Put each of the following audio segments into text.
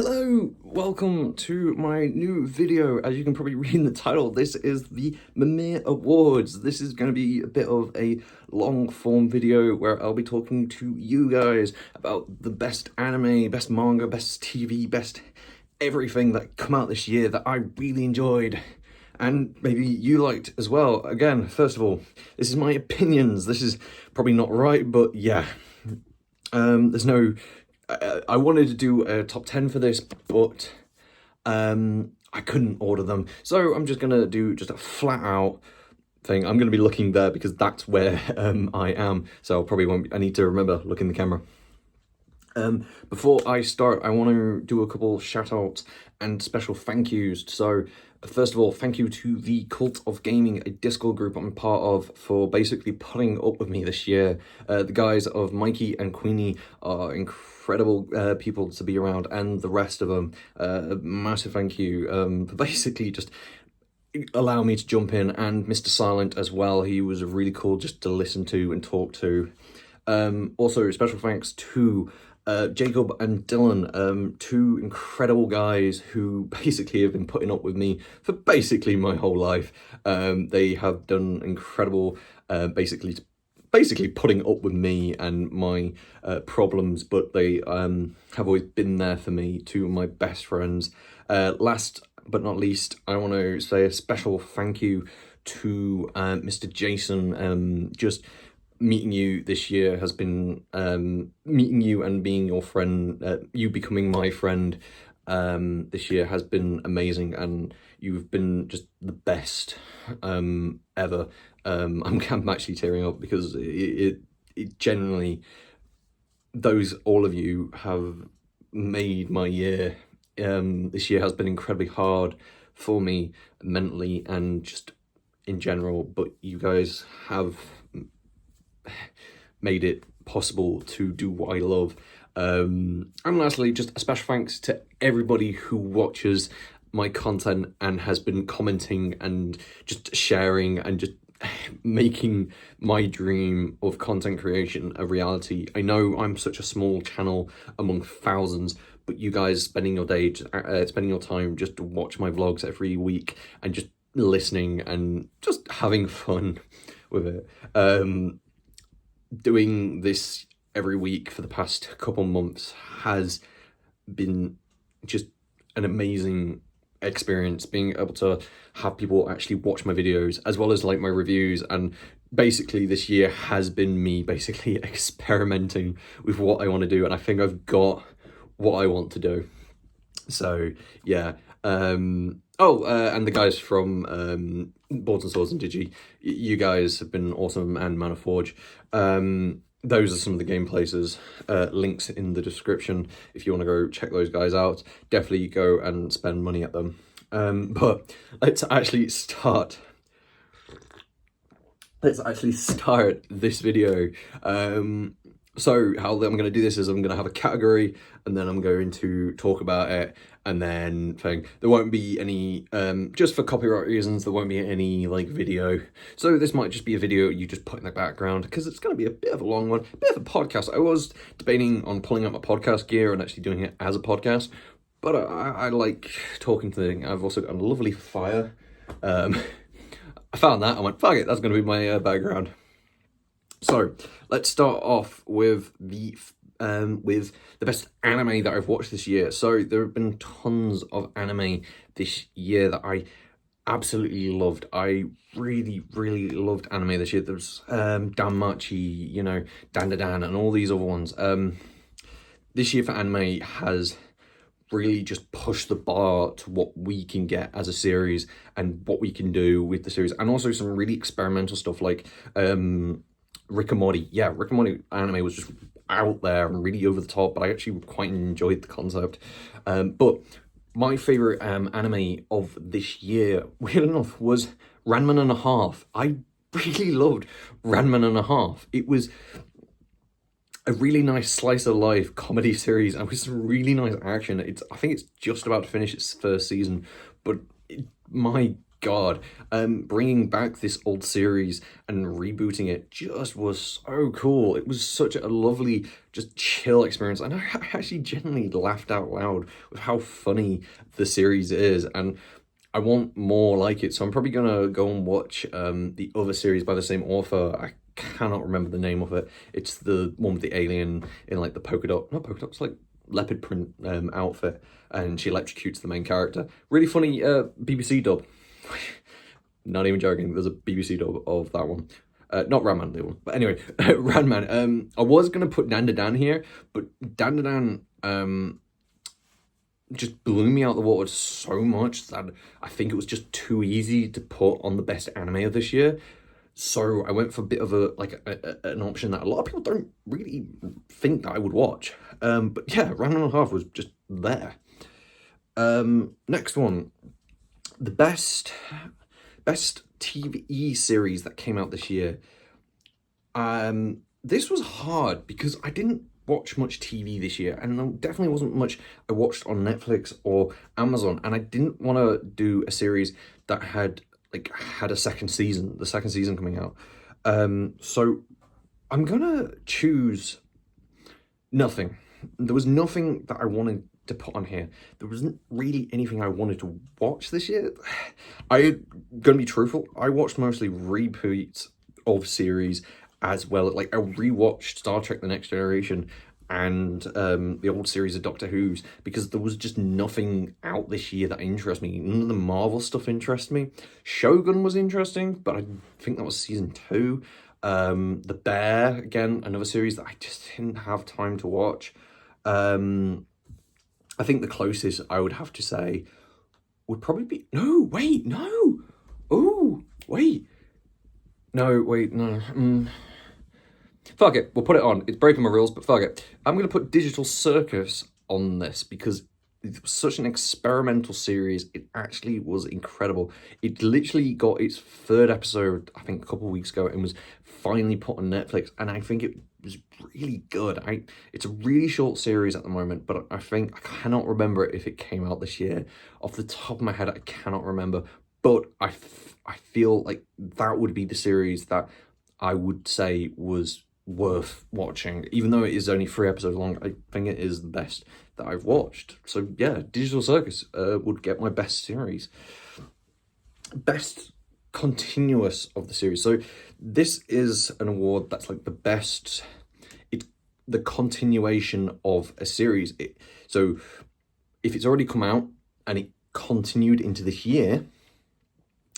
Hello, welcome to my new video. As you can probably read in the title, this is the Mimir Awards. This is going to be a bit of a long form video where I'll be talking to you guys about the best anime, best manga, best TV, best everything that come out this year that I really enjoyed and maybe you liked as well. Again, first of all, this is my opinions. This is probably not right, but yeah. There's no I wanted to do a top 10 for this, but I couldn't order them. So I'm just going to do just a flat out thing. I'm going to be looking there because that's where I am. So I need to remember look in the camera. Before I start, I want to do a couple shout outs and special thank yous. So first of all, thank you to the Cult of Gaming, a Discord group I'm part of, for basically putting up with me this year. The guys of Mikey and Queenie are incredible people to be around, and the rest of them. Massive thank you for basically just allow me to jump in, and Mr. Silent as well. He was really cool just to listen to and talk to. Also, special thanks to Jacob and Dylan, two incredible guys who basically have been putting up with me for basically my whole life. They have done incredible, basically putting up with me and my problems, but they have always been there for me, two of my best friends. Last but not least, I want to say a special thank you to Mr. Jason. Just meeting you this year has been meeting you and being your friend, you becoming my friend this year has been amazing, and you've been just the best ever. I'm actually tearing up because it genuinely, all of you have made my year. This year has been incredibly hard for me mentally and just in general, but you guys have made it possible to do what I love. And lastly, just a special thanks to everybody who watches my content and has been commenting and just sharing and just making my dream of content creation a reality. I know I'm such a small channel among thousands, but you guys spending your day, spending your time just to watch my vlogs every week and just listening and just having fun with it. Doing this every week for the past couple months has been just an amazing experience, being able to have people actually watch my videos as well as like my reviews. And basically this year has been me basically experimenting with what I want to do, and I think I've got what I want to do. So yeah. And the guys from Boards and Swords and Digi, you guys have been awesome, and Manaforge. Those are some of the game places. Links in the description if you want to go check those guys out. Definitely go and spend money at them. But let's actually start this video. So how I'm going to do this is I'm going to have a category, and then I'm going to talk about it, and then there won't be any, just for copyright reasons, there won't be any like video. So this might just be a video you just put in the background because it's going to be a bit of a long one, a bit of a podcast. I was debating on pulling out my podcast gear and actually doing it as a podcast, but I like talking to the thing. I've also got a lovely fire. I found that, I went, fuck it, that's going to be my background. So let's start off with the best anime that I've watched this year. So there have been tons of anime this year that I absolutely loved. I really loved anime this year. There's Danmachi, you know, Dan, and all these other ones. This year for anime has really just pushed the bar to what we can get as a series and what we can do with the series, and also some really experimental stuff like Rick and Morty. Yeah, Rick and Morty anime was just out there and really over the top, but I actually quite enjoyed the concept. But my favourite anime of this year, weird enough, was Ranman and a Half. I really loved Ranman and a Half. It was a really nice slice of life comedy series and with some really nice action. I think it's just about to finish its first season, but my God, bringing back this old series and rebooting it just was so cool. It was such a lovely, just chill experience. And I actually genuinely laughed out loud with how funny the series is. And I want more like it. So I'm probably going to go and watch the other series by the same author. I cannot remember the name of it. It's the one with the alien in like the not polka dots, like leopard print outfit. And she electrocutes the main character. Really funny BBC dub. Not even joking, there's a BBC dub of that one. Not Ranman, the other one. But anyway, Ranman. I was going to put Dan Dan here, but Dan just blew me out the water so much that I think it was just too easy to put on the best anime of this year. So I went for a bit of an option that a lot of people don't really think that I would watch. But yeah, Ranman and a Half was just there. Next one. The best TV series that came out this year. This was hard because I didn't watch much TV this year, and there definitely wasn't much I watched on Netflix or Amazon, and I didn't want to do a series that had a second season, the second season coming out. So I'm gonna choose nothing. There was nothing that I wanted to put on here. There wasn't really anything I wanted to watch this year. I'm gonna be truthful, I watched mostly repeats of series, as well. Like, I rewatched Star Trek The Next Generation and the old series of Doctor Who's, because there was just nothing out this year that interested me. None of the Marvel stuff interested me. Shogun was interesting, but I think that was season 2. The Bear, again, another series that I just didn't have time to watch. I think the closest I would have to say would probably be... No, wait, no! Oh, wait. No, wait, no. Fuck it, we'll put it on. It's breaking my rules, but fuck it. I'm going to put Digital Circus on this because it was such an experimental series. It actually was incredible. It literally got its 3rd episode, I think, a couple of weeks ago, and was finally put on Netflix, and I think it was really good. It's a really short series at the moment, but I think I cannot remember if it came out this year. Off the top of my head, I cannot remember, but I feel like that would be the series that I would say was worth watching. Even though it is only 3 episodes long, I think it is the best that I've watched. So yeah, Digital Circus would get my best series. Best continuous of the series. So this is an award that's like the best, it's the continuation of a series. So if it's already come out and it continued into this year,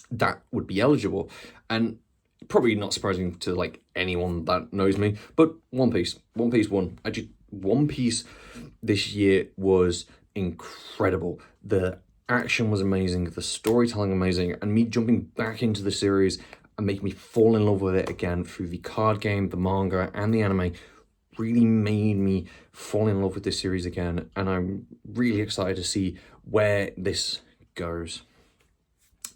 that would be eligible. And probably not surprising to like anyone that knows me, but One Piece won. Actually, One Piece this year was incredible. The action was amazing, the storytelling amazing, and me jumping back into the series and making me fall in love with it again through the card game, the manga, and the anime really made me fall in love with this series again, and I'm really excited to see where this goes.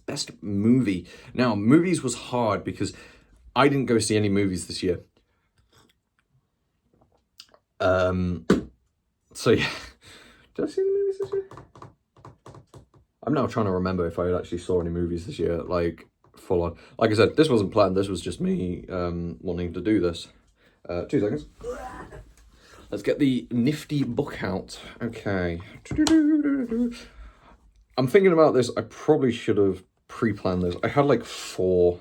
Best movie. Now, movies was hard because I didn't go see any movies this year. So yeah, did I see any movies this year? I'm now trying to remember if I actually saw any movies this year, like full on. Like I said, this wasn't planned. This was just me wanting to do this. 2 seconds. Let's get the nifty book out. Okay. I'm thinking about this. I probably should have pre-planned this. I had like 4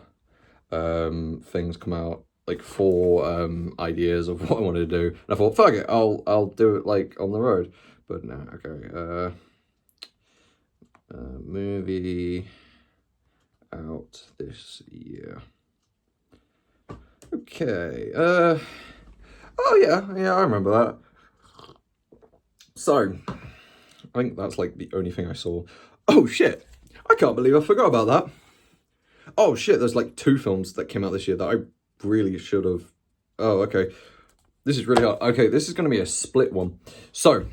things come out, like 4 ideas of what I wanted to do, and I thought, fuck it, I'll do it like on the road. But no, okay. Movie out this year. Okay. Oh yeah, I remember that. So I think that's like the only thing I saw. Oh shit, I can't believe I forgot about that. Oh shit, there's like 2 films that came out this year that I really should have. Oh, okay. This is really hard. Okay, this is going to be a split one. So,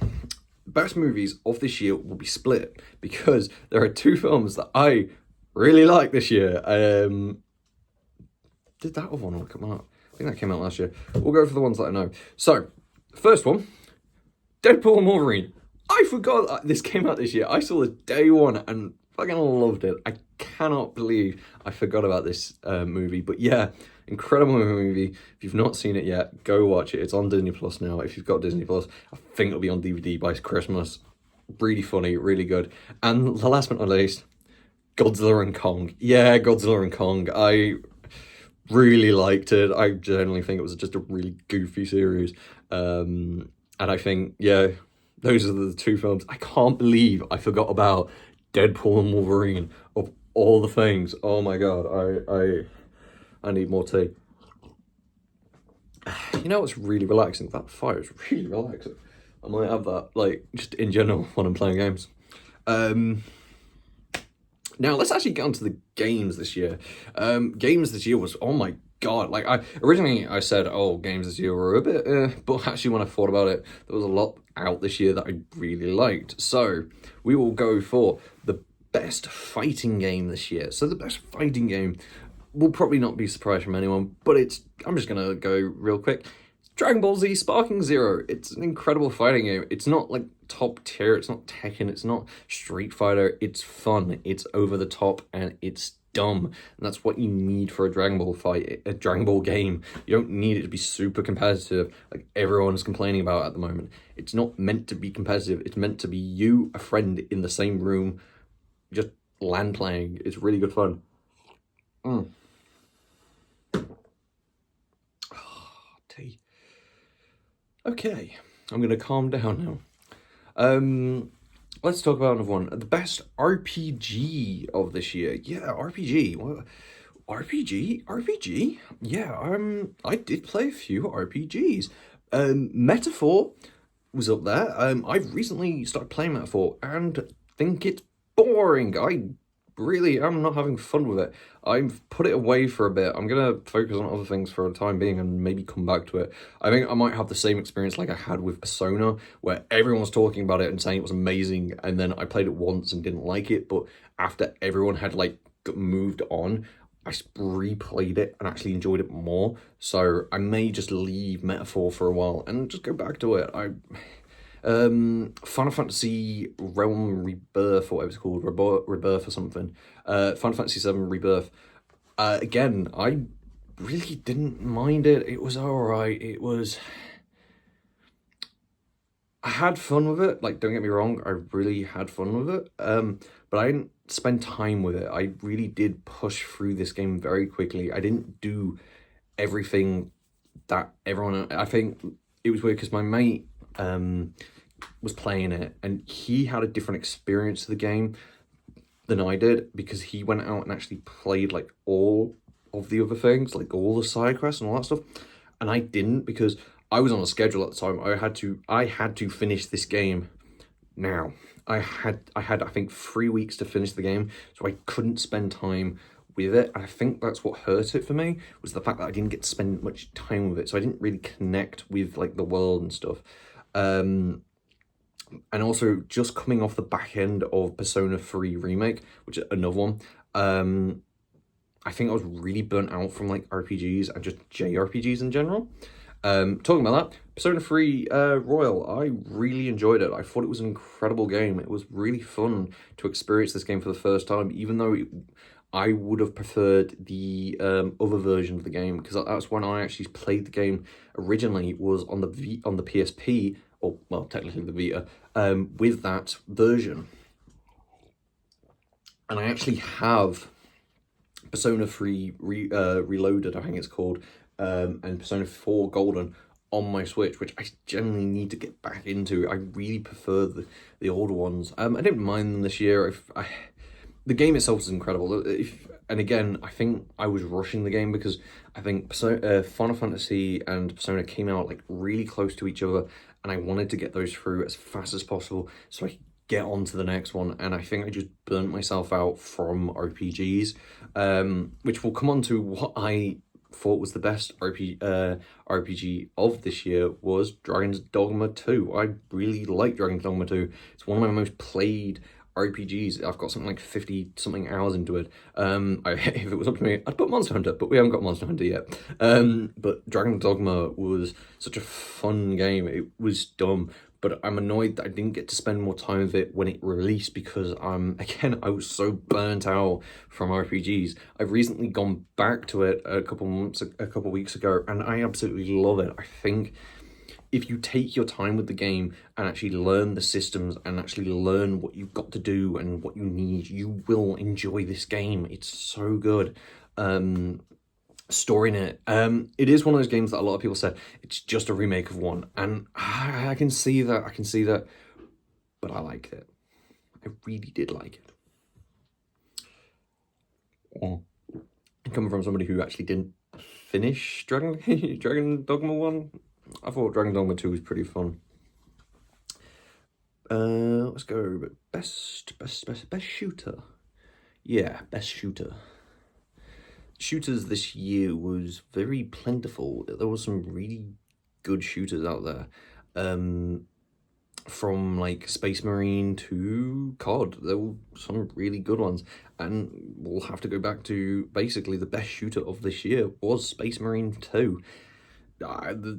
best movies of this year will be split because there are 2 films that I really like this year. Did that other one come out? I think that came out last year. We'll go for the ones that I know. So, first one, Deadpool and Wolverine. I forgot that this came out this year. I saw this day 1 and fucking loved it. I cannot believe I forgot about this movie. But yeah, incredible movie. If you've not seen it yet, go watch it. It's on Disney Plus now. If you've got Disney Plus, I think it'll be on DVD by Christmas. Really funny, really good. And the last but not least, Godzilla and Kong. Yeah, Godzilla and Kong. I really liked it. I generally think it was just a really goofy series. And I think, yeah, those are the two films. I can't believe I forgot about Deadpool and Wolverine of all the things. Oh my god, I need more tea. You know what's really relaxing? That fire is really relaxing. I might have that, like, just in general when I'm playing games. Now, let's actually get onto the games this year. Games this year was, oh my god, like, originally I said, oh, games this year were a bit, but actually when I thought about it, there was a lot out this year that I really liked. So, we will go for the best fighting game this year. So, the best fighting game will probably not be a surprise from anyone, but I'm just gonna go real quick. Dragon Ball Z Sparking Zero. It's an incredible fighting game. It's not like top tier, it's not Tekken, it's not Street Fighter. It's fun, it's over the top, and it's dumb. And that's what you need for a Dragon Ball fight, a Dragon Ball game. You don't need it to be super competitive like everyone's complaining about at the moment. It's not meant to be competitive. It's meant to be you, a friend in the same room, just LAN playing. It's really good fun. Tea. Okay, I'm going to calm down now. Let's talk about another one. The best RPG of this year. Yeah, RPG. What? RPG? Yeah, I did play a few RPGs. Metaphor was up there. I've recently started playing Metaphor and think it's boring. I'm not having fun with it. I've put it away for a bit. I'm gonna focus on other things for a time being and maybe come back to it. I think I might have the same experience like I had with Persona, where everyone was talking about it and saying it was amazing, and then I played it once and didn't like it, but after everyone had like moved on, I replayed it and actually enjoyed it more. So I may just leave Metaphor for a while and just go back to it. Final Fantasy Realm Rebirth, or whatever it's called, Rebirth or something. Final Fantasy VII Rebirth. Again, I really didn't mind it. It was alright. I had fun with it. Like, don't get me wrong, I really had fun with it. But I didn't spend time with it. I really did push through this game very quickly. I didn't do everything that everyone. I think it was weird because my mate was playing it and he had a different experience of the game than I did, because he went out and actually played like all of the other things, like all the side quests and all that stuff, and I didn't, because I was on a schedule at the time. I had to finish this game now. I had I think 3 weeks to finish the game, so I couldn't spend time with it. I think that's what hurt it for me, was the fact that I didn't get to spend much time with it, so I didn't really connect with like the world and stuff. And also just coming off the back end of Persona 3 Remake, which is another one. I think I was really burnt out from like RPGs and just JRPGs in general. Talking about that, Persona 3 Royal, I really enjoyed it. I thought it was an incredible game. It was really fun to experience this game for the first time, even though I would have preferred the other version of the game, because that's when I actually played the game originally, was on the PSP, or well, technically the Vita, with that version. And I actually have Persona 3 Reloaded, I think it's called, and Persona 4 Golden on my Switch, which I generally need to get back into. I really prefer the older ones. I didn't mind them this year. The game itself is incredible. And again, I think I was rushing the game because I think Final Fantasy and Persona came out like really close to each other, and I wanted to get those through as fast as possible so I could get on to the next one. And I think I just burnt myself out from RPGs, which will come on to what I thought was the best RPG of this year, was Dragon's Dogma 2. I really like Dragon's Dogma 2. It's one of my most played RPGs. I've got something like 50 something hours into it. If it was up to me, I'd put Monster Hunter, but we haven't got Monster Hunter yet. But Dragon's Dogma was such a fun game. It was dumb, but I'm annoyed that I didn't get to spend more time with it when it released because again, I was so burnt out from RPGs. I've recently gone back to it a couple weeks ago, and I absolutely love it. I think if you take your time with the game and actually learn the systems and actually learn what you've got to do and what you need, you will enjoy this game. It's so good. Story in it. It is one of those games that a lot of people said it's just a remake of one, and I can see that, but I liked it. I really did like it. Coming from somebody who actually didn't finish Dragon Dogma 1, I thought Dragon Dogma 2 was pretty fun. Let's go best shooter. Yeah, best shooter. Shooters this year was very plentiful. There was some really good shooters out there. From like Space Marine to COD, there were some really good ones, and we'll have to go back to basically the best shooter of this year was Space Marine 2.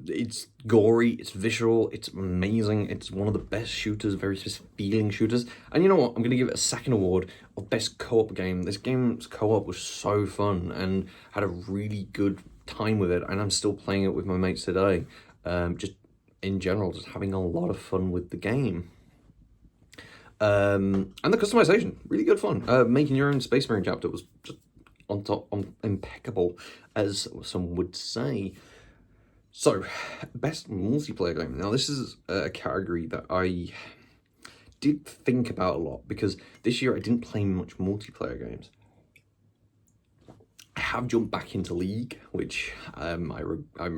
It's gory, it's visual, it's amazing, it's one of the best shooters, very feeling shooters. And you know what, I'm going to give it a second award of best co-op game. This game's co-op was so fun and had a really good time with it, and I'm still playing it with my mates today. Just in general, just having a lot of fun with the game. And the customization, really good fun. Making your own Space Marine chapter was just on top, impeccable, as some would say. So, best multiplayer game. Now, this is a category that I did think about a lot, because this year I didn't play much multiplayer games. I have jumped back into League, which I'm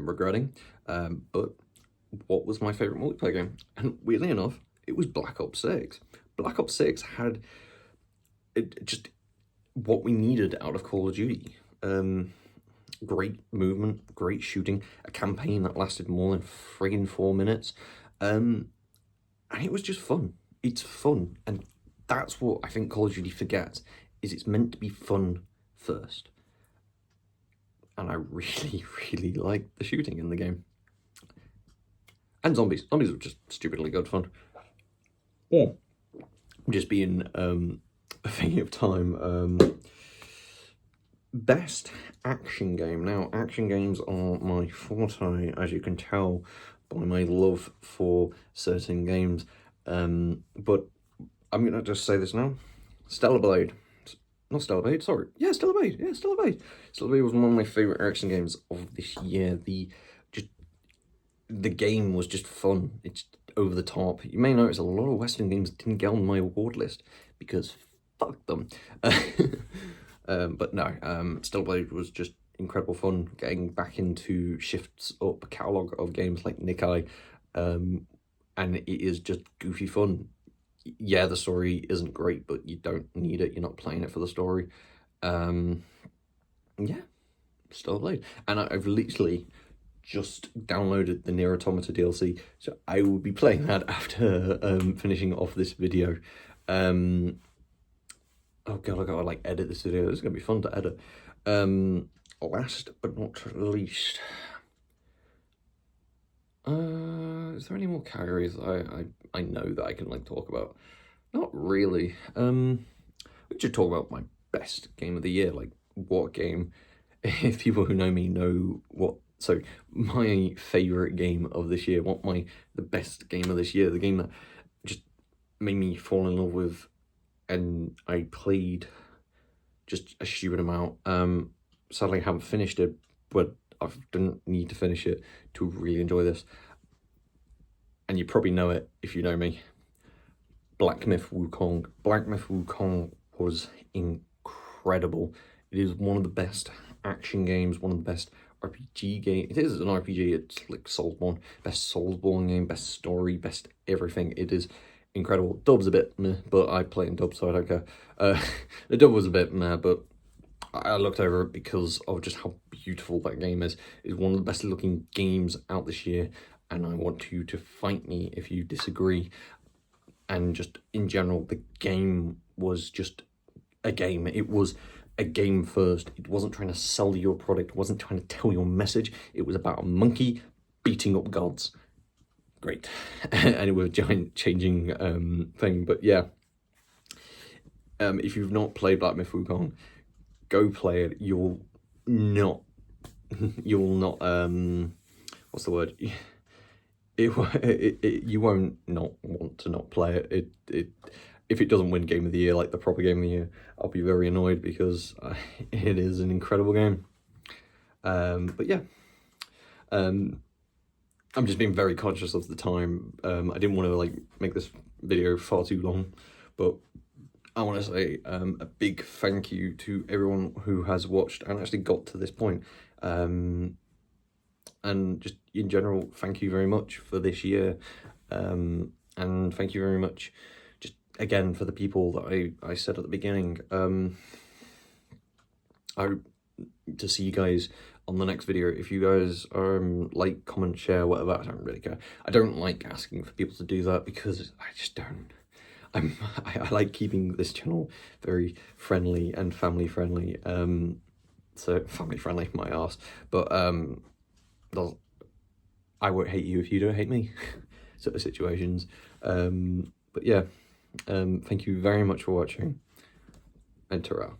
regretting, but what was my favourite multiplayer game? And weirdly enough, it was Black Ops 6. Black Ops 6 had just what we needed out of Call of Duty. Great movement, great shooting, a campaign that lasted more than friggin' 4 minutes, and it was just fun. It's fun, and that's what I think Call of Duty forgets, is it's meant to be fun first. And I really, really liked the shooting in the game. And zombies. Zombies were just stupidly good fun. Yeah. Just being a thing of time. Best action game. Now, action games are my forte, as you can tell by my love for certain games. But I'm gonna just say this now. Stellar Blade. Not Stellar Blade, sorry. Yeah, Stellar Blade. Yeah, Stellar Blade. Stellar Blade was one of my favourite action games of this year. The game was just fun. It's over the top. You may notice a lot of Western games didn't get on my award list because fuck them. But no, Stellar Blade was just incredible fun. Getting back into Shift's up catalogue of games like Nikai, and it is just goofy fun. Yeah, the story isn't great, but you don't need it. You're not playing it for the story. Yeah, Stellar Blade. And I've literally just downloaded the Nier Automata DLC, so I will be playing that after finishing off this video. Oh god, I gotta like edit this video. This is gonna be fun to edit. Last but not least, is there any more categories I know that I can like talk about? Not really. We should talk about my best game of the year. Like, what game? If people who know me know what. So my favorite game of this year, the best game of this year, the game that just made me fall in love with, and I played just a stupid amount. Sadly, I haven't finished it, but I didn't need to finish it to really enjoy this. And you probably know it if you know me. Black Myth Wukong. Black Myth Wukong was incredible. It is one of the best action games, one of the best RPG game. It is an RPG. It's like Soulsborne, best Soulsborne game, best story, best everything. It is incredible. Dub's a bit meh, but I play in dub, so I don't care. The dub was a bit meh, but I looked over it because of just how beautiful that game is. It's one of the best looking games out this year, and I want you to fight me if you disagree. And just in general, the game was just a game. It was a game first. It wasn't trying to sell your product. It wasn't trying to tell your message. It was about a monkey beating up gods. great. Anyway, giant changing thing, but yeah. If you've not played Black Myth Wukong, go play it. You'll not what's the word? You won't not want to not play it. If it doesn't win Game of the Year, like the proper Game of the Year, I'll be very annoyed, because it is an incredible game. But yeah, I'm just being very conscious of the time. I didn't want to like make this video far too long, but I want to say a big thank you to everyone who has watched and actually got to this point. And just in general, thank you very much for this year. And thank you very much, just again, for the people that I said at the beginning. I hope to see you guys on the next video. If you guys like, comment, share, whatever, I don't really care. I don't like asking for people to do that, because I just don't. I like keeping this channel very friendly and family friendly. So family friendly, my arse. But I won't hate you if you don't hate me, sort of situations. But yeah, thank you very much for watching, and ta-ra.